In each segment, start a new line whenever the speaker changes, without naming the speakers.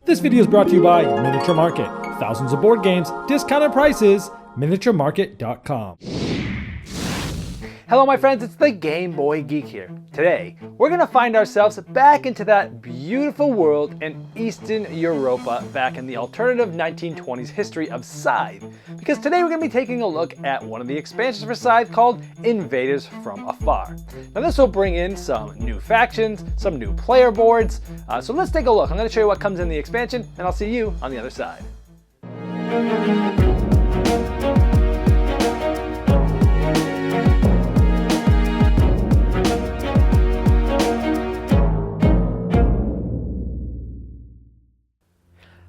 This video is brought to you by Miniature Market. Thousands of board games, discounted prices, miniaturemarket.com.
Hello my friends, it's the Game Boy Geek here. Today, we're going to find ourselves back into that beautiful world in Eastern Europa back in the alternative 1920s history of Scythe. Because today we're going to be taking a look at one of the expansions for Scythe called Invaders from Afar. Now this will bring in some new factions, some new player boards, so let's take a look. I'm going to show you what comes in the expansion and I'll see you on the other side.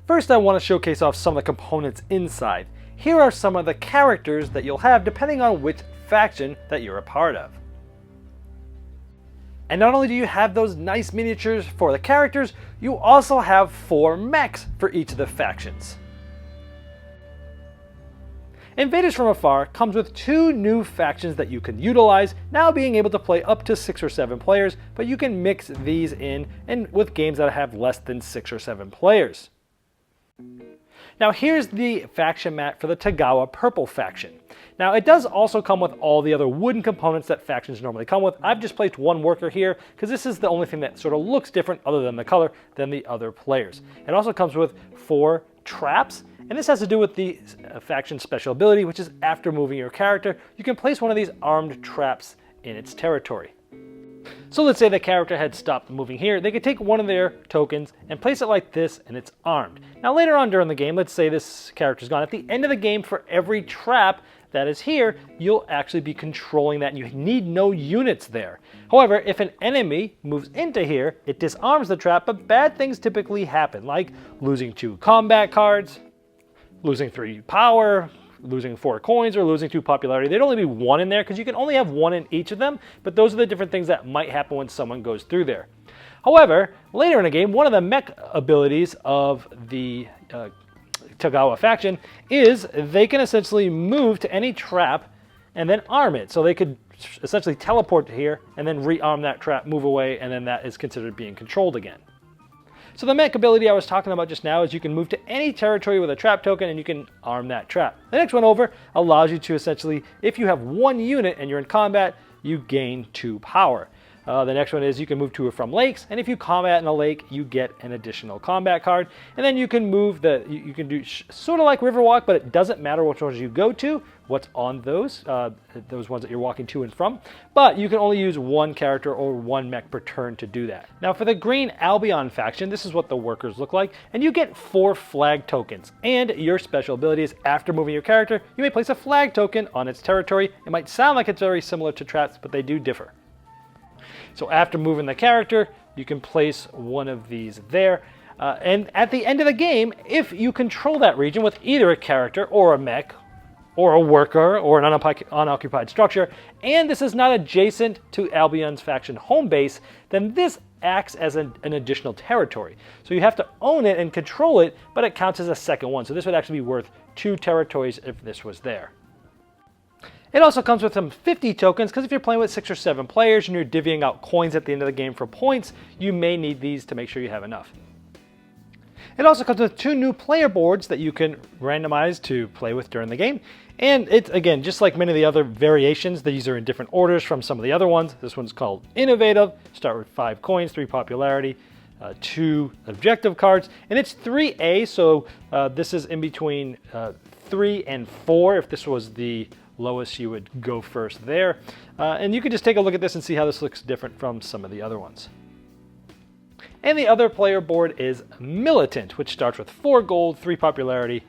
First, I want to showcase off some of the components inside. Here are some of the characters that you'll have depending on which faction that you're a part of. And not only do you have those nice miniatures for the characters, you also have 4 mechs for each of the factions. Invaders from Afar comes with 2 new factions that you can utilize, now being able to play up to 6 or 7 players, but you can mix these in and with games that have less than 6 or 7 players. Now here's the faction mat for the Togawa purple faction. Now it does also come with all the other wooden components that factions normally come with. I've just placed one worker here because this is the only thing that sort of looks different other than the color than the other players. It also comes with 4 traps, and this has to do with the faction special ability, which is after moving your character, you can place one of these armed traps in its territory. So let's say the character had stopped moving here, they could take one of their tokens and place it like this and it's armed. Now later on during the game, let's say this character's gone. At the end of the game, for every trap that is here, you'll actually be controlling that and you need no units there. However, if an enemy moves into here, it disarms the trap, but bad things typically happen, like losing 2 combat cards, losing 3 power, losing 4 coins, or losing 2 popularity. There'd only be 1 in there because you can only have 1 in each of them, but those are the different things that might happen when someone goes through there. However, later in the game, one of the mech abilities of the Togawa faction is they can essentially move to any trap and then arm it. So they could essentially teleport to here and then rearm that trap, move away, and then that is considered being controlled again. So the mech ability I was talking about just now is you can move to any territory with a trap token and you can arm that trap. The next one over allows you to essentially, if you have 1 unit and you're in combat, you gain 2 power. The next one is you can move to or from lakes, and if you combat in a lake, you get an additional combat card. And then you can move you can do sort of like Riverwalk, but it doesn't matter which ones you go to, what's on those ones that you're walking to and from. But you can only use 1 character or 1 mech per turn to do that. Now for the green Albion faction, this is what the workers look like, and you get 4 flag tokens. And your special ability is after moving your character, you may place a flag token on its territory. It might sound like it's very similar to traps, but they do differ. So after moving the character, you can place one of these there. And at the end of the game, if you control that region with either a character or a mech, or a worker, or an unoccupied structure, and this is not adjacent to Albion's faction home base, then this acts as an additional territory. So you have to own it and control it, but it counts as a second one. So this would actually be worth 2 territories if this was there. It also comes with some 50 tokens, because if you're playing with 6 or 7 players and you're divvying out coins at the end of the game for points, you may need these to make sure you have enough. It also comes with 2 new player boards that you can randomize to play with during the game. And it's, again, just like many of the other variations, these are in different orders from some of the other ones. This one's called Innovative, start with 5 coins, 3 popularity, 2 objective cards, and it's 3A, so this is in between 3 and 4. If this was the lowest, you would go first there. And you can just take a look at this and see how this looks different from some of the other ones. And the other player board is Militant, which starts with 4 gold, 3 popularity,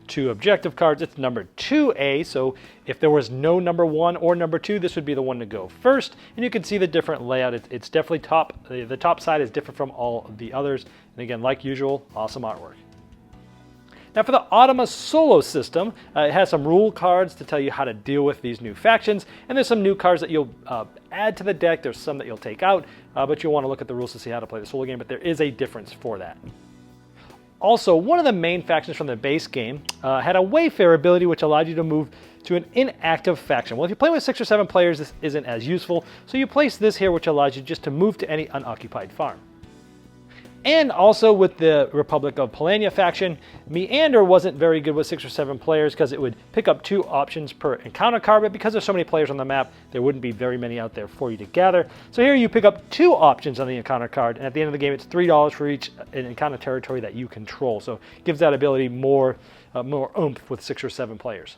2 objective cards. It's number 2A, so if there was no number 1 or number 2, this would be the one to go first. And you can see the different layout. It's definitely the top side is different from all of the others. And again, like usual, awesome artwork. Now for the Automa solo system, it has some rule cards to tell you how to deal with these new factions, and there's some new cards that you'll add to the deck. There's some that you'll take out, but you'll want to look at the rules to see how to play the solo game, but there is a difference for that. Also, one of the main factions from the base game had a Wayfarer ability which allowed you to move to an inactive faction. Well, if you play with 6 or 7 players, this isn't as useful, so you place this here which allows you just to move to any unoccupied farm. And also with the Republic of Polania faction, Meander wasn't very good with 6 or 7 players because it would pick up 2 options per encounter card, but because there's so many players on the map, there wouldn't be very many out there for you to gather. So here you pick up 2 options on the encounter card, and at the end of the game, it's $3 for each encounter territory that you control. So it gives that ability more oomph with 6 or 7 players.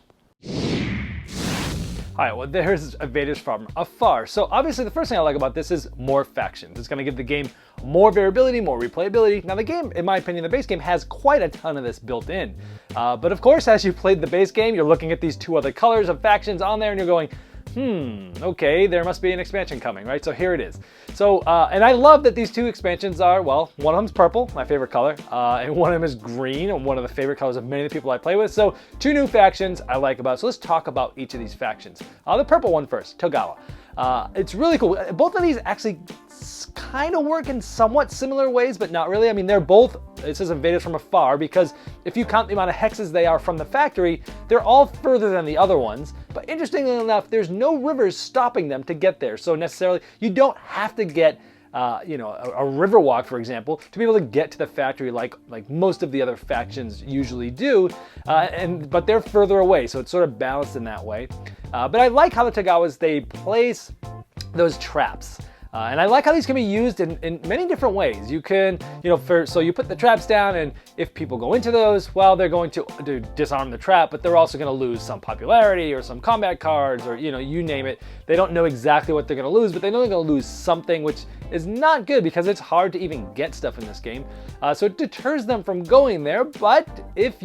Alright, well there's Invaders from Afar. So obviously the first thing I like about this is more factions. It's going to give the game more variability, more replayability. Now the game, in my opinion, the base game has quite a ton of this built in. But of course, as you played the base game, you're looking at these 2 other colors of factions on there and you're going, okay, there must be an expansion coming, right? So here it is. So, and I love that these 2 expansions are, well, one of them's purple, my favorite color, and one of them is green, and one of the favorite colors of many of the people I play with. So 2 new factions I like about. So let's talk about each of these factions. The purple one first, Togawa. It's really cool. Both of these actually kind of work in somewhat similar ways, but not really. I mean, they're both, it says Invaders from Afar, because if you count the amount of hexes they are from the factory, they're all further than the other ones. But interestingly enough, there's no rivers stopping them to get there. So necessarily, you don't have to get a river walk, for example, to be able to get to the factory like most of the other factions usually do, but they're further away, so it's sort of balanced in that way. But I like how the Togawas, they place those traps. And I like how these can be used in many different ways. You can, so you put the traps down, and if people go into those, well, they're going to disarm the trap, but they're also going to lose some popularity or some combat cards or, you name it. They don't know exactly what they're going to lose, but they know they're going to lose something, which is not good because it's hard to even get stuff in this game. So it deters them from going there, but if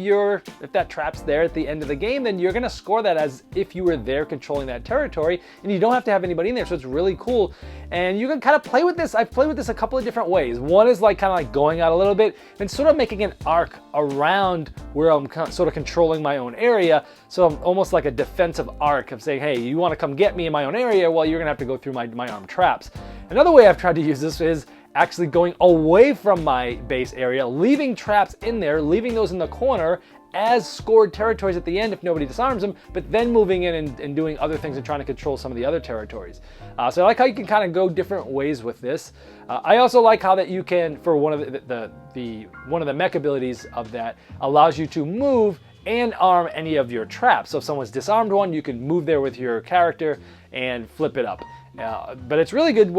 that trap's there at the end of the game, then you're going to score that as if you were there controlling that territory, and you don't have to have anybody in there, so it's really cool. And you can kind of play with this. I've played with this a couple of different ways. One is kind of going out a little bit and sort of making an arc around where I'm sort of controlling my own area. So I'm almost like a defensive arc of saying, hey, you want to come get me in my own area? Well, you're going to have to go through my armed traps. Another way I've tried to use this is actually going away from my base area, leaving traps in there, leaving those in the corner as scored territories at the end if nobody disarms them, but then moving in and doing other things and trying to control some of the other territories. So I like how you can kind of go different ways with this. I also like how that you can, for one of the mech abilities of that, allows you to move and arm any of your traps. So if someone's disarmed one, you can move there with your character and flip it up. But it's really good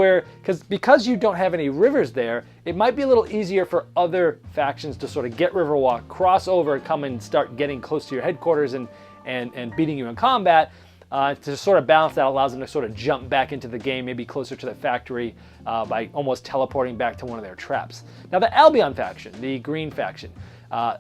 because you don't have any rivers there, it might be a little easier for other factions to sort of get Riverwalk, cross over, come and start getting close to your headquarters and beating you in combat. To sort of balance that allows them to sort of jump back into the game, maybe closer to the factory by almost teleporting back to one of their traps. Now the Albion faction, the green faction,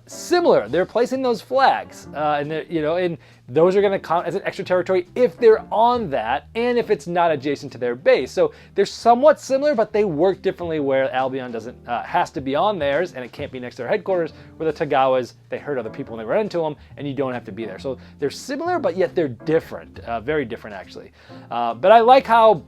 similar. They're placing those flags, and those are going to count as an extra territory if they're on that, and if it's not adjacent to their base. So they're somewhat similar, but they work differently. Where Albion doesn't has to be on theirs, and it can't be next to their headquarters. Where the Togawas, they hurt other people when they run into them, and you don't have to be there. So they're similar, but yet they're different, very different actually. But I like how,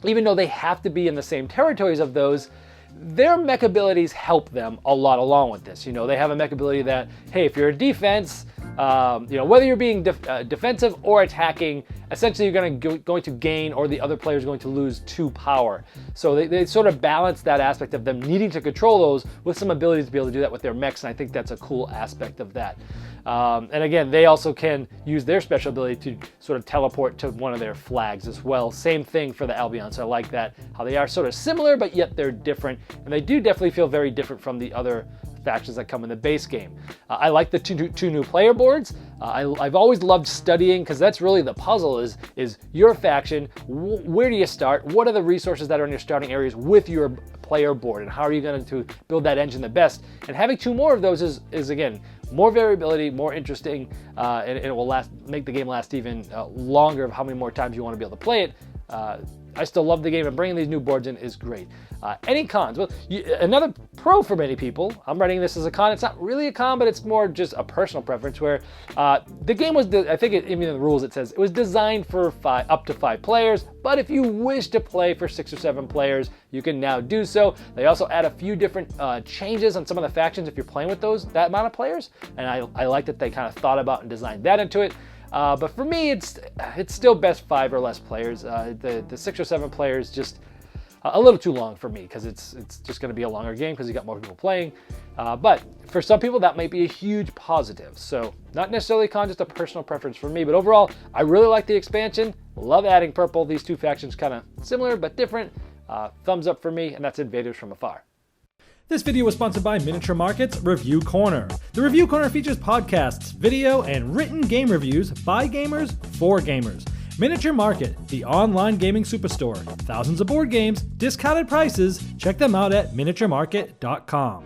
even though they have to be in the same territories of those, their mech abilities help them a lot along with this. They have a mech ability that, hey, if you're a defense, whether you're being defensive or attacking, essentially you're going to gain, or the other player is going to lose 2 power. So they sort of balance that aspect of them needing to control those with some abilities to be able to do that with their mechs, and I think that's a cool aspect of that. And again, they also can use their special ability to sort of teleport to one of their flags as well. Same thing for the Albion, so I like that, how they are sort of similar, but yet they're different, and they do definitely feel very different from the other factions that come in the base game. I like the two new player boards. I've always loved studying, because that's really the puzzle is your faction, where do you start, what are the resources that are in your starting areas with your player board, and how are you going to build that engine the best. And having 2 more of those is again, more variability, more interesting, and it will make the game last even longer of how many more times you want to be able to play it. I still love the game, and bringing these new boards in is great. Any cons? Well, another pro for many people, I'm writing this as a con. It's not really a con, but it's more just a personal preference where the game was, I think even in the rules it says, it was designed for up to 5 players, but if you wish to play for 6 or 7 players, you can now do so. They also add a few different changes on some of the factions if you're playing with that amount of players, and I like that they kind of thought about and designed that into it. But for me, it's still best 5 or less players. The 6 or 7 players just, A little too long for me because it's just going to be a longer game because you got more people playing. But for some people, that might be a huge positive. So not necessarily con, just a personal preference for me. But overall, I really like the expansion. Love adding purple. These two factions kind of similar but different. Thumbs up for me, and that's Invaders from Afar.
This video was sponsored by Miniature Market's Review Corner. The Review Corner features podcasts, video, and written game reviews by gamers for gamers. Miniature Market, the online gaming superstore. Thousands of board games, discounted prices. Check them out at miniaturemarket.com.